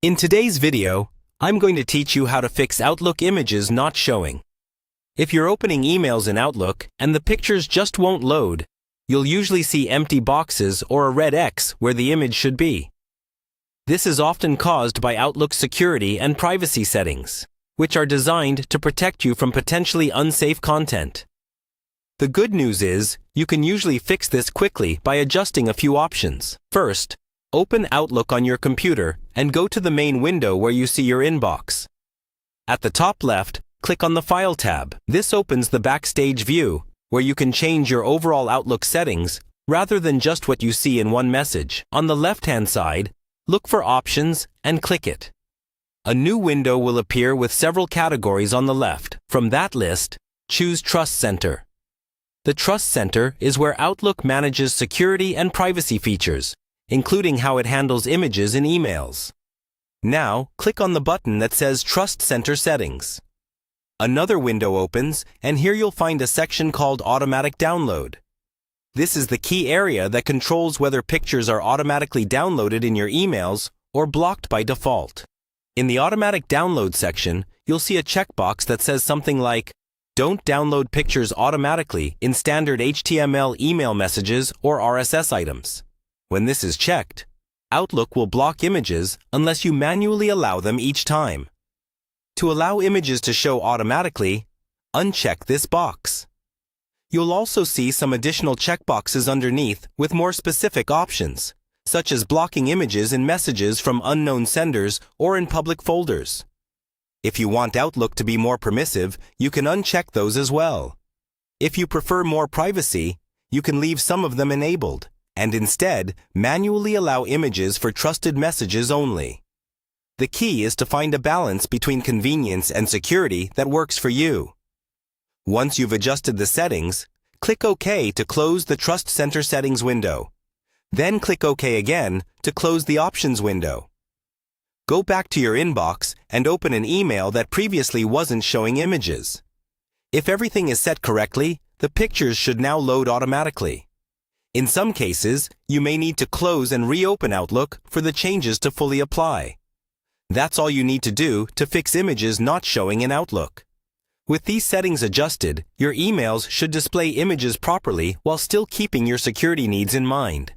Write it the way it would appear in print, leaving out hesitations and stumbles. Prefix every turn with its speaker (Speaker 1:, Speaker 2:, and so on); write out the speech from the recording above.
Speaker 1: In today's video, I'm going to teach you how to fix Outlook images not showing. If you're opening emails in Outlook and the pictures just won't load, you'll usually see empty boxes or a red X where the image should be. This is often caused by Outlook's security and privacy settings, which are designed to protect you from potentially unsafe content. The good news is, you can usually fix this quickly by adjusting a few options. First, open Outlook on your computer and go to the main window where you see your inbox. At the top left, click on the File tab. This opens the Backstage view, where you can change your overall Outlook settings rather than just what you see in one message. On the left-hand side, look for Options and click it. A new window will appear with several categories on the left. From that list, choose Trust Center. The Trust Center is where Outlook manages security and privacy features, including how it handles images in emails. Now, click on the button that says Trust Center Settings. Another window opens, and here you'll find a section called Automatic Download. This is the key area that controls whether pictures are automatically downloaded in your emails or blocked by default. In the Automatic Download section, you'll see a checkbox that says something like, "Don't download pictures automatically in standard HTML email messages or RSS items." When this is checked, Outlook will block images unless you manually allow them each time. To allow images to show automatically, uncheck this box. You'll also see some additional checkboxes underneath with more specific options, such as blocking images in messages from unknown senders or in public folders. If you want Outlook to be more permissive, you can uncheck those as well. If you prefer more privacy, you can leave some of them enabled, and instead manually allow images for trusted messages only. The key is to find a balance between convenience and security that works for you. Once you've adjusted the settings, click OK to close the Trust Center Settings window. Then click OK again to close the Options window. Go back to your inbox and open an email that previously wasn't showing images. If everything is set correctly, the pictures should now load automatically. In some cases, you may need to close and reopen Outlook for the changes to fully apply. That's all you need to do to fix images not showing in Outlook. With these settings adjusted, your emails should display images properly while still keeping your security needs in mind.